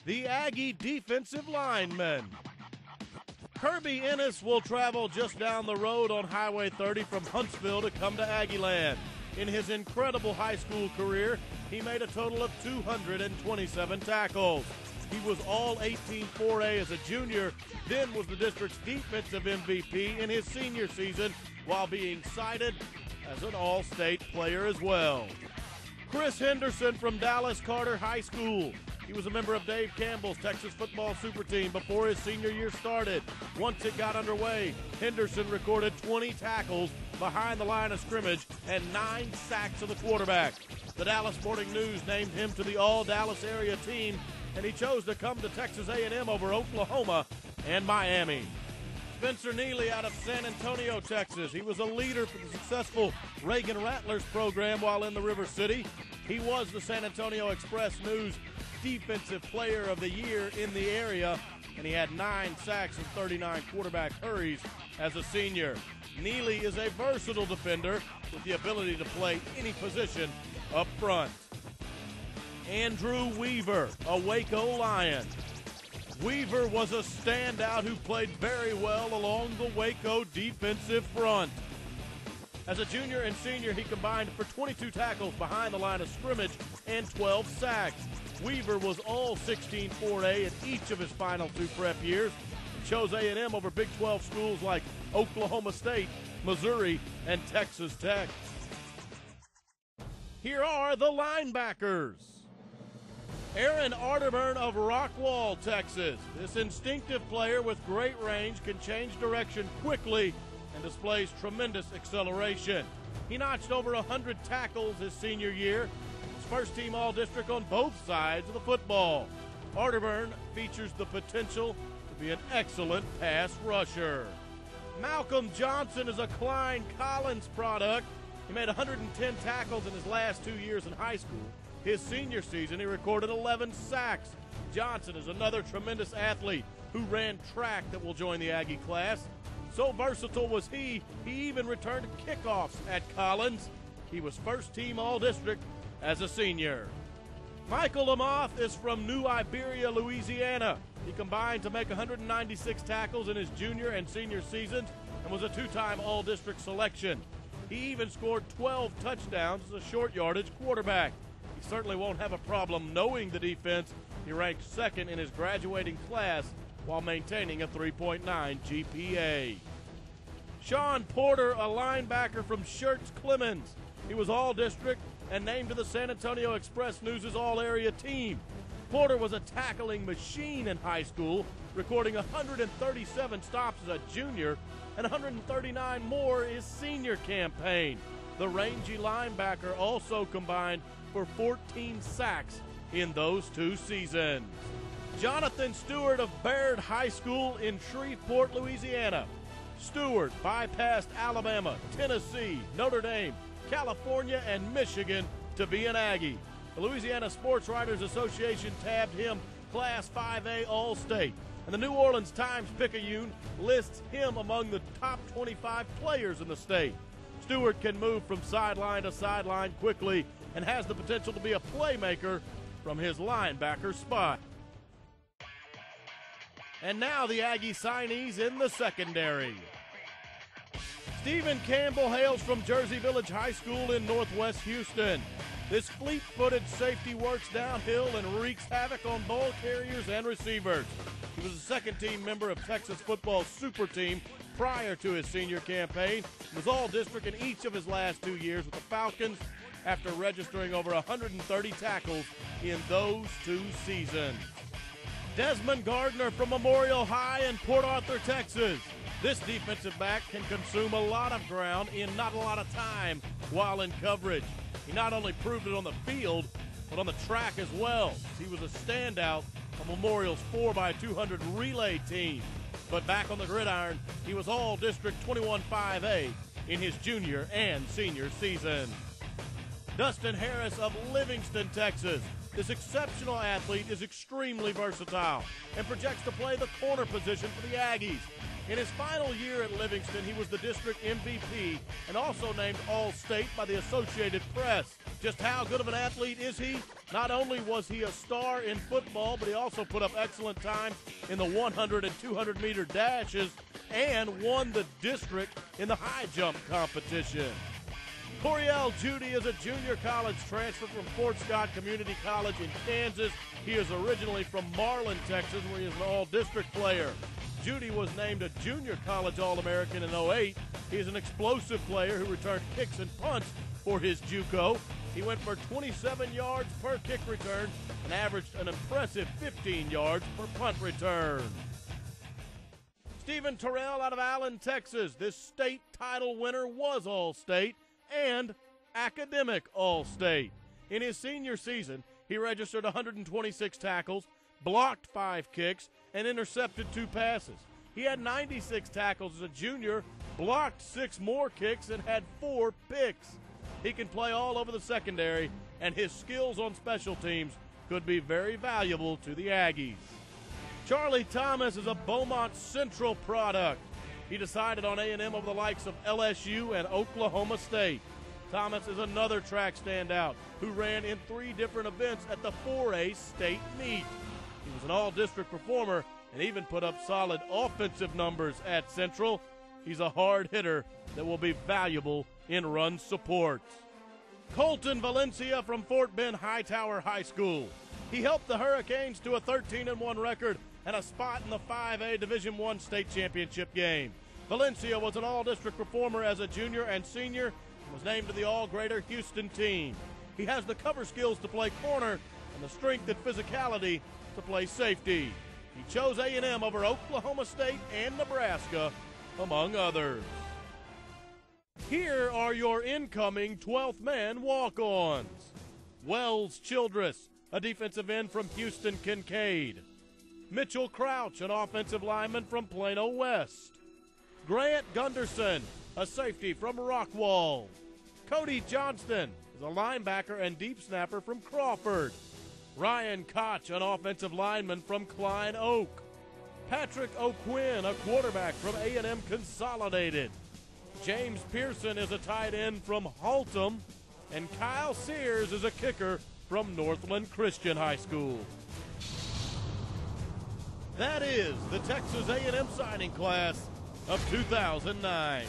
the Aggie defensive linemen. Kirby Ennis will travel just down the road on Highway 30 from Huntsville to come to Aggieland. In his incredible high school career, he made a total of 227 tackles. He was All-18 4A as a junior, then was the district's defensive MVP in his senior season while being cited as an All-State player as well. Chris Henderson from Dallas Carter High School. He was a member of Dave Campbell's Texas football super team before his senior year started. Once it got underway, Henderson recorded 20 tackles behind the line of scrimmage and 9 sacks of the quarterback. The Dallas Morning News named him to the All-Dallas area team, and he chose to come to Texas A&M over Oklahoma and Miami. Spencer Neely out of San Antonio, Texas. He was a leader for the successful Reagan Rattlers program while in the River City. He was the San Antonio Express News Defensive Player of the Year in the area, and he had 9 sacks and 39 quarterback hurries as a senior. Neely is a versatile defender with the ability to play any position up front. Andrew Weaver, a Waco Lion. Weaver was a standout who played very well along the Waco defensive front. As a junior and senior, he combined for 22 tackles behind the line of scrimmage and 12 sacks. Weaver was All-16 4A in each of his final 2 prep years and chose A&M over Big 12 schools like Oklahoma State, Missouri, and Texas Tech. Here are the linebackers. Aaron Arterburn of Rockwall, Texas. This instinctive player with great range can change direction quickly and displays tremendous acceleration. He notched over 100 tackles his senior year. His first team All-District on both sides of the football. Arterburn features the potential to be an excellent pass rusher. Malcolm Johnson is a Klein Collins product. He made 110 tackles in his last 2 years in high school. His senior season, he recorded 11 sacks. Johnson is another tremendous athlete who ran track that will join the Aggie class. So versatile was he even returned kickoffs at Collins. He was first team All-District as a senior. Michael Lamoth is from New Iberia, Louisiana. He combined to make 196 tackles in his junior and senior seasons and was a 2-time All-District selection. He even scored 12 touchdowns as a short yardage quarterback. He certainly won't have a problem knowing the defense. He ranked second in his graduating class while maintaining a 3.9 GPA. Sean Porter, a linebacker from Schertz Clemens. He was All-District and named to the San Antonio Express News' All-Area team. Porter was a tackling machine in high school, recording 137 stops as a junior and 139 more his senior campaign. The rangy linebacker also combined for 14 sacks in those 2 seasons. Jonathan Stewart of Baird High School in Shreveport, Louisiana. Stewart bypassed Alabama, Tennessee, Notre Dame, California, and Michigan to be an Aggie. The Louisiana Sports Writers Association tabbed him Class 5A All-State, and the New Orleans Times-Picayune lists him among the top 25 players in the state. Stewart can move from sideline to sideline quickly and has the potential to be a playmaker from his linebacker spot. And now the Aggie signees in the secondary. Stephen Campbell hails from Jersey Village High School in Northwest Houston. This fleet-footed safety works downhill and wreaks havoc on ball carriers and receivers. He was a second-team member of Texas football's super team prior to his senior campaign. He was All-District in each of his last 2 years with the Falcons after registering over 130 tackles in those 2 seasons. Desmond Gardner from Memorial High in Port Arthur, Texas. This defensive back can consume a lot of ground in not a lot of time while in coverage. He not only proved it on the field, but on the track as well. He was a standout on Memorial's 4x200 relay team. But back on the gridiron, he was All-District 21-5A in his junior and senior season. Dustin Harris of Livingston, Texas. This exceptional athlete is extremely versatile and projects to play the corner position for the Aggies. In his final year at Livingston, he was the district MVP and also named All-State by the Associated Press. Just how good of an athlete is he? Not only was he a star in football, but he also put up excellent time in the 100 and 200-meter dashes and won the district in the high jump competition. Coriel Judy is a junior college transfer from Fort Scott Community College in Kansas. He is originally from Marlin, Texas, where he is an all-district player. Judy was named a junior college All-American in 2008. He is an explosive player who returned kicks and punts for his JUCO. He went for 27 yards per kick return and averaged an impressive 15 yards per punt return. Stephen Terrell out of Allen, Texas. This state title winner was All-State and academic All-State. In his senior season, he registered 126 tackles, blocked 5 kicks, and intercepted 2 passes. He had 96 tackles as a junior, blocked 6 more kicks, and had 4 picks. He can play all over the secondary, and his skills on special teams could be very valuable to the Aggies. Charlie Thomas is a Beaumont Central product. He decided on A&M over the likes of LSU and Oklahoma State. Thomas is another track standout who ran in 3 different events at the 4A state meet. He was an all-district performer and even put up solid offensive numbers at Central. He's a hard hitter that will be valuable in run support. Colton Valencia from Fort Bend Hightower High School. He helped the Hurricanes to a 13-1 record and a spot in the 5A Division I state championship game. Valencia was an all-district performer as a junior and senior and was named to the All-Greater Houston team. He has the cover skills to play corner and the strength and physicality to play safety. He chose A&M over Oklahoma State and Nebraska, among others. Here are your incoming 12th man walk-ons. Wells Childress, a defensive end from Houston Kincaid. Mitchell Crouch, an offensive lineman from Plano West. Grant Gunderson, a safety from Rockwall. Cody Johnston is a linebacker and deep snapper from Crawford. Ryan Koch, an offensive lineman from Klein Oak. Patrick O'Quinn, a quarterback from A&M Consolidated. James Pearson is a tight end from Haltom. And Kyle Sears is a kicker from Northland Christian High School. That is the Texas A&M signing class of 2009.